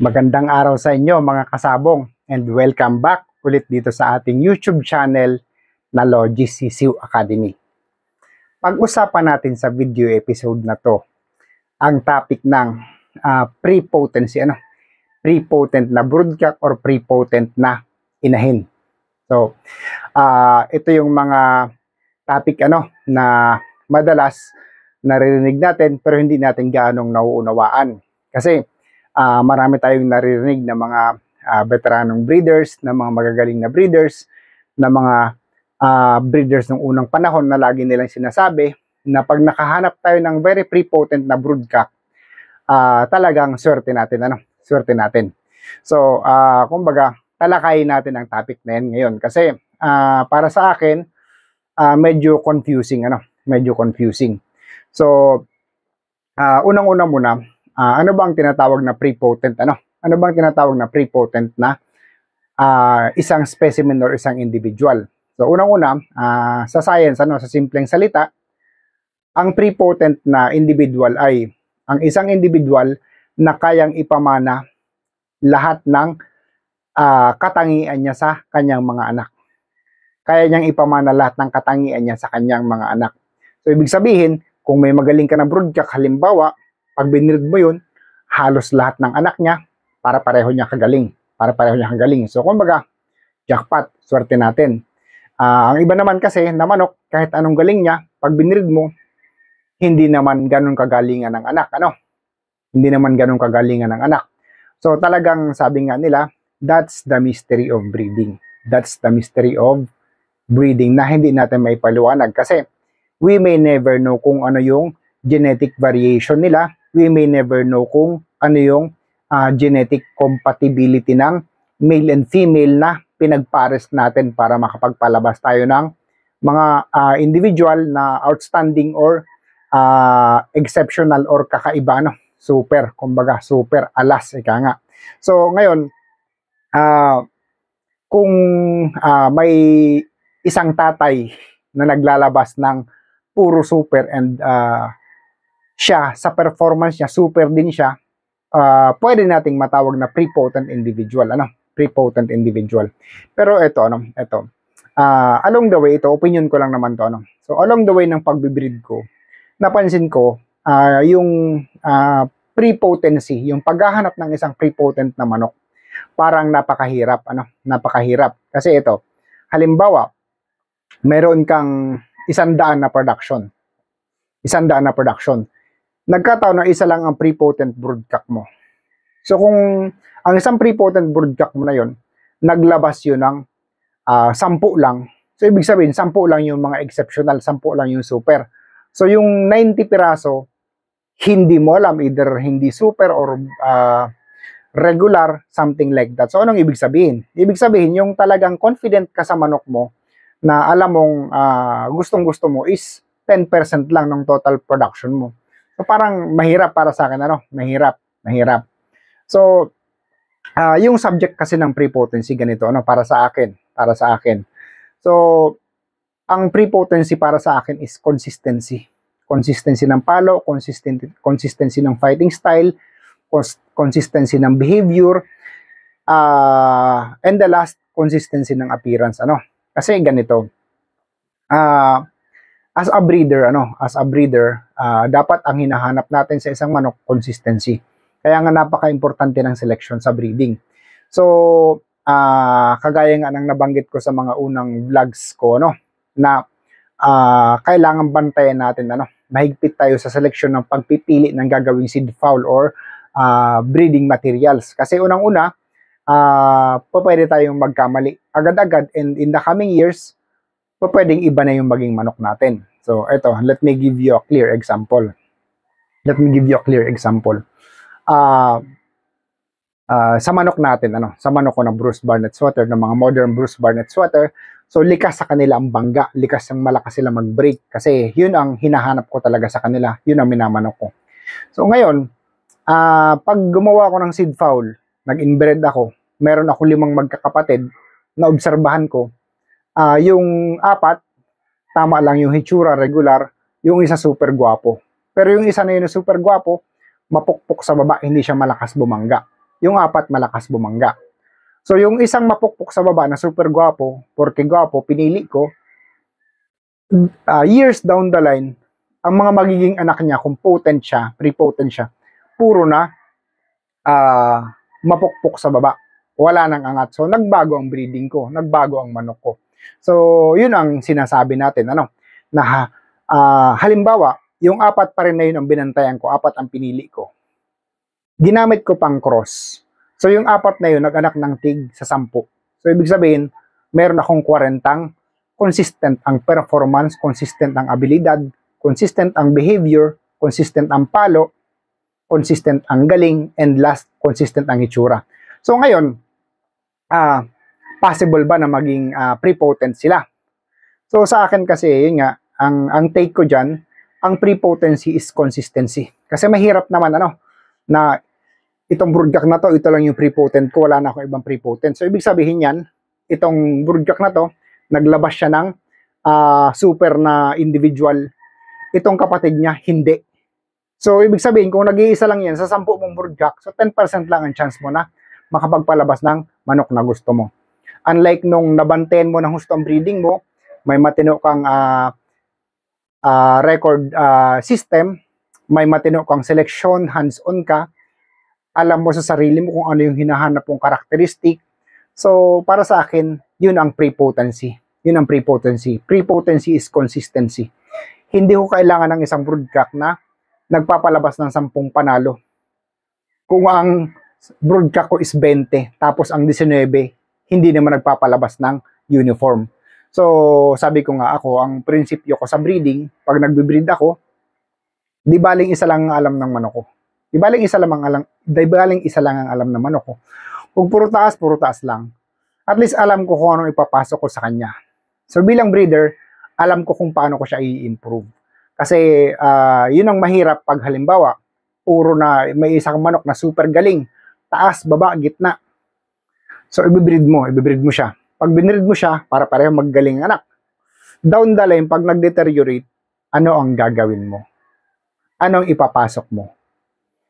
Magandang araw sa inyo mga kasabong and welcome back ulit dito sa ating YouTube channel na Logi Sisiw Academy. Pag-usapan natin sa video episode na to ang topic ng prepotency, prepotent na broodcock or prepotent na inahin. So, ito yung mga topic na madalas naririnig natin pero hindi natin gaanong nauunawaan. Kasi marami tayong naririnig na mga veteranong breeders, na mga magagaling na breeders, na mga breeders ng unang panahon na lagi nilang sinasabi na pag nakahanap tayo ng very prepotent na broodcock, talagang swerte natin, swerte natin. So, kumbaga, talakayin natin ang topic na yan ngayon kasi para sa akin, medyo confusing, medyo confusing. So, unang-una muna, ano ba ang tinatawag na prepotent, Ano bang tinatawag na prepotent na isang specimen or isang individual? So, unang-una, sa science, sa simpleng salita, ang prepotent na individual ay ang isang individual na kayang ipamana lahat ng katangian niya sa kanyang mga anak. Kaya niyang ipamana lahat ng katangian niya sa kanyang mga anak. So, ibig sabihin, kung may magaling ka na broodcock, halimbawa, pag binread mo yun, halos lahat ng anak niya, para-pareho niya kagaling. Para-pareho niya kagaling. So, kumbaga, jackpot, swerte natin. Ang iba naman kasi, na manok, kahit anong galing niya, pag binread mo, hindi naman ganun kagalingan ng anak, Hindi naman ganun kagalingan ng anak. So, talagang sabi nga nila, that's the mystery of breeding. That's the mystery of breeding na hindi natin may paliwanag. Kasi, we may never know kung ano yung genetic variation nila. We may never know kung ano yung genetic compatibility ng male and female na pinagpares natin para makapagpalabas tayo ng mga individual na outstanding or exceptional or kakaiba, super, kumbaga super alas, ika nga. So ngayon, kung may isang tatay na naglalabas ng puro super and siya, sa performance niya, super din siya, pwede nating matawag na prepotent individual, prepotent individual. Pero ito, along the way, ito, opinion ko lang naman to, So, along the way ng pagbibreed ko, napansin ko, yung prepotency, yung paghahanap ng isang prepotent na manok, parang napakahirap, napakahirap. Kasi ito, halimbawa, meron kang 100 na production. 100 na production. Nagkataon na isa lang ang prepotent broodcock mo. So kung ang isang prepotent broodcock mo na yon, naglabas yun ng 10 lang. So ibig sabihin, 10 lang yung mga exceptional, 10 lang yung super. So yung 90 piraso, hindi mo alam, either hindi super or regular, something like that. So anong ibig sabihin? Ibig sabihin, yung talagang confident ka sa manok mo, na alam mong gustong-gusto mo is 10% lang ng total production mo. So parang mahirap para sa akin, mahirap. So yung subject kasi ng prepotency ganito, para sa akin. So ang prepotency para sa akin is consistency. Consistency ng palo, consistency ng fighting style, consistency ng behavior, and the last, consistency ng appearance, Kasi ganito, as a breeder, dapat ang hinahanap natin sa isang manok, consistency. Kaya nga napaka-importante ng selection sa breeding. So, kagaya nga ng nabanggit ko sa mga unang vlogs ko, na kailangan bantayan natin, mahigpit tayo sa selection ng pagpipili ng gagawing seed fowl or breeding materials. Kasi unang-una, pwede tayong magkamali agad-agad, and in the coming years, pwedeng iba na yung maging manok natin. So, eto, let me give you a clear example. Sa manok natin, sa manok ko na Bruce Barnett Swatter, ng mga modern Bruce Barnett Swatter, so likas sa kanila ang bangga, likas ang malakas sila mag-break, kasi yun ang hinahanap ko talaga sa kanila, yun ang minamanok ko. So, ngayon, pag gumawa ko ng seed fowl, nag-inbred ako, meron ako 5 magkakapatid, na obserbahan ko, yung 4, tama lang yung hitsura, regular, yung isa super gwapo. Pero yung isa na yun super gwapo, mapukpok sa baba, hindi siya malakas bumangga. yung 4 malakas bumangga. So yung isang mapukpok sa baba na super gwapo, porke gwapo, pinili ko, years down the line, ang mga magiging anak niya, kung potent siya, prepotent siya, puro na mapukpok sa baba. Wala nang angat. So nagbago ang breeding ko, nagbago ang manok ko. So yun ang sinasabi natin, na halimbawa, yung 4 pa rin na yun ang binantayan ko, 4 ang pinili ko. Ginamit ko pang cross. So yung 4 na yun, nag-anak ng tig sa 10. So ibig sabihin, meron akong 40 consistent ang performance, consistent ang abilidad, consistent ang behavior, consistent ang palo, consistent ang galing, and last, consistent ang itsura. So ngayon, possible ba na maging prepotent sila? So sa akin kasi, yun nga, ang take ko dyan, ang prepotency is consistency. Kasi mahirap naman, na itong broodcock na to, ito lang yung prepotent ko, wala na akong ibang prepotent. So ibig sabihin yan, itong broodcock na to, naglabas siya ng super na individual. Itong kapatid niya, hindi. So ibig sabihin, kung nag-iisa lang yan sa 10 mong broodcock, so 10% lang ang chance mo na makapagpalabas ng manok na gusto mo. Unlike nung nabantayan mo ng husto ang breeding mo, may matino kang record system, may matino kang selection, hands-on ka, alam mo sa sarili mo kung ano yung hinahanap mong karakteristik. So, para sa akin, yun ang prepotency. Yun ang prepotency. Prepotency is consistency. Hindi ko kailangan ng isang broodcock na nagpapalabas ng 10 panalo. Kung ang broodcock ko is 20, tapos ang 19, hindi naman nagpapalabas ng uniform. So, sabi ko nga ako, ang prinsipyo ko sa breeding, pag nagbe-breed ako, di baling isa lang ang alam ng manok ko. Di baling isa lang ang alam ng manok ko. Kung puro taas lang. At least alam ko kung anong ipapasok ko sa kanya. So, bilang breeder, alam ko kung paano ko siya i-improve. Kasi, yun ang mahirap pag halimbawa, puro na may isang manok na super galing, taas, baba, gitna. So, ibibreed mo siya. Pag binreed mo siya, para pareho maggaling anak. Down the line, pag nag-deteriorate, ano ang gagawin mo? Anong ipapasok mo?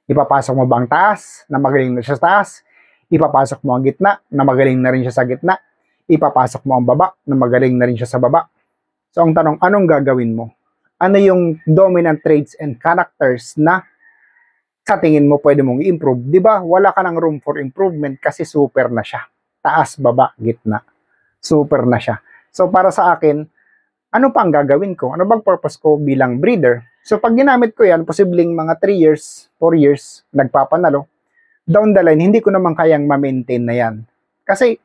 Ipapasok mo ba ang taas, na magaling na siya sa taas? Ipapasok mo ang gitna, na magaling na rin siya sa gitna? Ipapasok mo ang baba, na magaling na rin siya sa baba? So, ang tanong, anong gagawin mo? Ano yung dominant traits and characters na sa tingin mo pwede mong i-improve? Di ba? Wala ka ng room for improvement kasi super na siya. Taas, baba, gitna. Super na siya. So, para sa akin, ano pa ang gagawin ko? Ano bang purpose ko bilang breeder? So, pag ginamit ko yan, posibleng mga 3 years, 4 years, nagpapanalo, down the line, hindi ko naman kayang ma-maintain na yan. Kasi,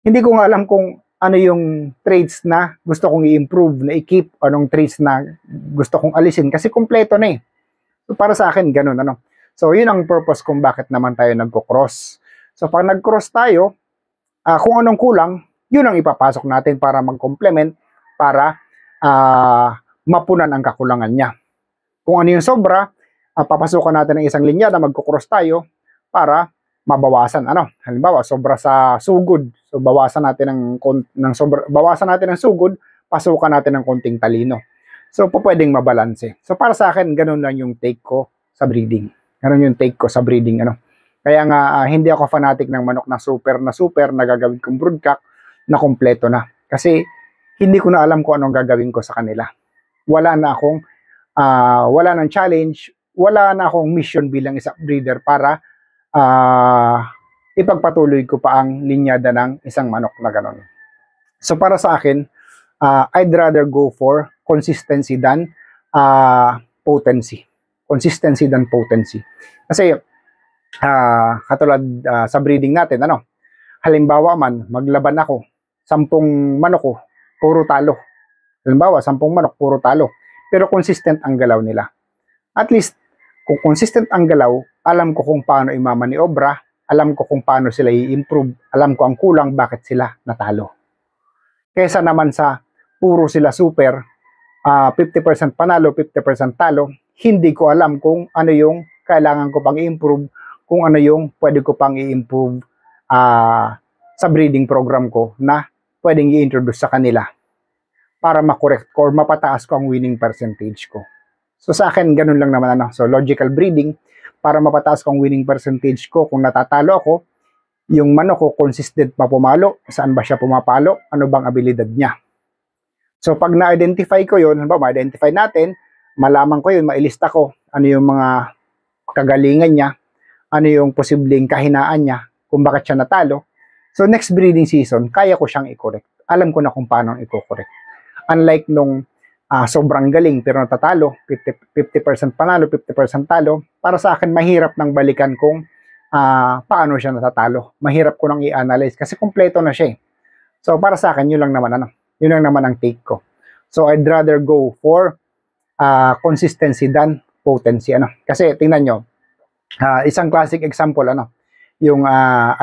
hindi ko nga alam kung ano yung traits na gusto kong i-improve, na i-keep, anong traits na gusto kong alisin, kasi kumpleto na eh. So, para sa akin, ganun, So, yun ang purpose kung bakit naman tayo nagko-cross. So, pag nag-cross tayo, kung anong kulang, yun ang ipapasok natin para mag-complement, para mapunan ang kakulangan niya. Kung ano yung sobra, papasukan natin ng isang linya na magko-cross tayo para mabawasan. Halimbawa, sobra sa sugod. So, bawasan natin ng sugod, pasukan natin ng konting talino. So, pwedeng mabalanse. So, para sa akin, ganun lang yung take ko sa breeding. Ganun yung take ko sa breeding, Kaya nga, hindi ako fanatic ng manok na super na gagawin kong broodcock na kompleto na. Kasi, hindi ko na alam kung anong gagawin ko sa kanila. Wala nang challenge, wala na akong mission bilang isang breeder para ipagpatuloy ko pa ang linyada ng isang manok na ganon. So, para sa akin, I'd rather go for consistency than potency. Consistency than potency. Kasi, katulad sa breeding natin, halimbawa man, maglaban ako, 10 manok ko, puro talo. Halimbawa, 10 manok, puro talo. Pero consistent ang galaw nila. At least, kung consistent ang galaw, alam ko kung paano imamaniobra, alam ko kung paano sila i-improve, alam ko ang kulang, bakit sila natalo. Kesa naman sa puro sila super, 50% panalo, 50% talo, hindi ko alam kung ano yung kailangan ko pang i-improve, kung ano yung pwede ko pang i-improve sa breeding program ko na pwedeng i-introduce sa kanila para makorekt ko or mapataas ko ang winning percentage ko. So sa akin, ganun lang naman. So logical breeding, para mapataas ko ang winning percentage ko. Kung natatalo ako, yung manok ko consistent pa pumalo, saan ba siya pumapalo, ano bang abilidad niya. So pag na-identify ko yun, ma-identify natin, malaman ko yun, mailista ko ano yung mga kagalingan niya, ano yung posibleng kahinaan niya, kung bakit siya natalo. So next breeding season, kaya ko siyang i-correct. Alam ko na kung paano i-correct. Unlike nung sobrang galing pero natatalo, 50% panalo, 50% talo, para sa akin mahirap nang balikan kung paano siya natatalo. Mahirap ko nang i-analyze kasi kompleto na siya. So para sa akin, yun lang naman ang take ko. So I'd rather go for consistency than potency. Kasi tingnan nyo, isang classic example, yung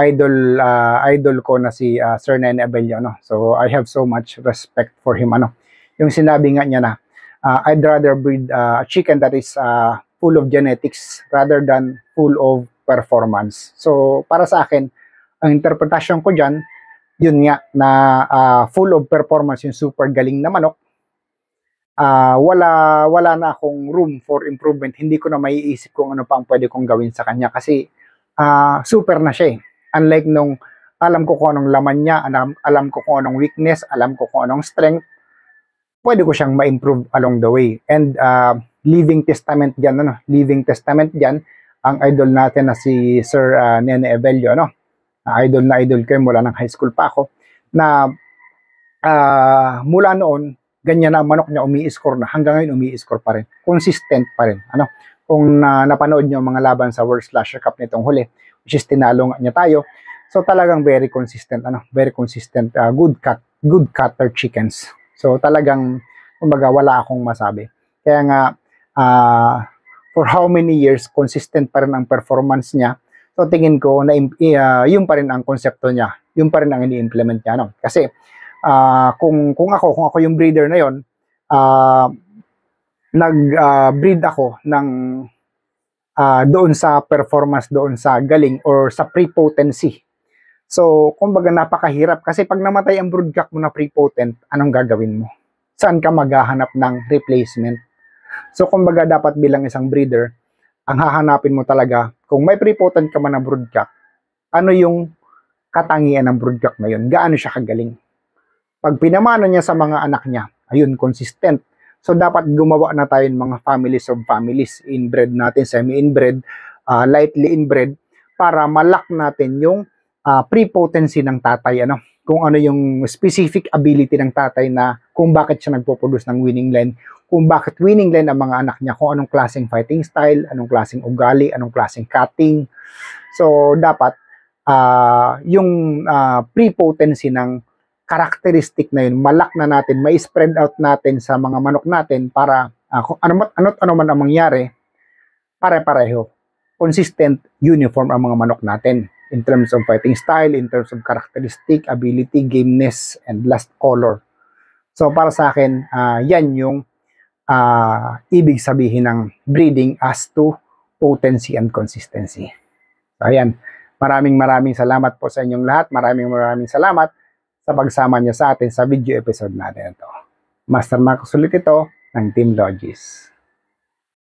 idol ko na si Sir Nene Abello. So I have so much respect for him. Yung sinabi nga niya na, I'd rather breed a chicken that is full of genetics rather than full of performance. So para sa akin, ang interpretasyon ko dyan, yun nga na full of performance yung super galing na manok, wala na akong room for improvement. Hindi ko na maiisip kung ano pa ang pwede kong gawin sa kanya kasi super na siya. Unlike nung alam ko kung anong laman niya, alam ko kung anong weakness, alam ko kung anong strength, pwede ko siyang ma-improve along the way. And living testament dyan, ang idol natin na si Sir Nene Abello, idol na idol ko mula ng high school pa ako, na mula noon, ganyan na ang manok niya, umi-score na. Hanggang ngayon, umi-score pa rin. Consistent pa rin. Kung napanood niyo mga laban sa World Slasher Cup nitong huli, which is tinalo niya tayo, so talagang very consistent, good cutter chickens. So talagang, kumbaga, wala akong masabi. Kaya nga, for how many years, consistent pa rin ang performance niya. So tingin ko na yun pa rin ang konsepto niya, yun pa rin ang ini-implement niya. Kasi kung ako yung breeder na yon, nag-breed ako ng doon sa performance, doon sa galing or sa prepotency. So kumbaga napakahirap kasi pag namatay ang broodcock mo na prepotent, anong gagawin mo? Saan ka maghahanap ng replacement? So kumbaga dapat bilang isang breeder, ang hahanapin mo talaga, kung may prepotent ka man na broodcock, ano yung katangian ng broodcock na yun? Gaano siya kagaling? Pag pinamana niya sa mga anak niya, ayun, consistent. So dapat gumawa na tayo ng mga families of families, inbred natin, semi-inbred, lightly inbred, para malak natin yung prepotency ng tatay, kung ano yung specific ability ng tatay na kung bakit siya nagpo-produce ng winning line, kung bakit winning line ang mga anak niya, kung anong klaseng fighting style, anong klaseng ugali, anong klaseng cutting. So dapat yung prepotency ng characteristic na yun, malak na natin, may spread out natin sa mga manok natin para kung ano man ang mangyari, pare-pareho, consistent, uniform ang mga manok natin in terms of fighting style, in terms of characteristic, ability, gameness, and last color. So para sa akin, yan yung ibig sabihin ng breeding as to potency and consistency. So ayan, maraming salamat po sa inyong lahat. Maraming salamat sa pagsama niyo sa atin sa video episode natin ito. Master Marcos ulit ito ng Team Logis.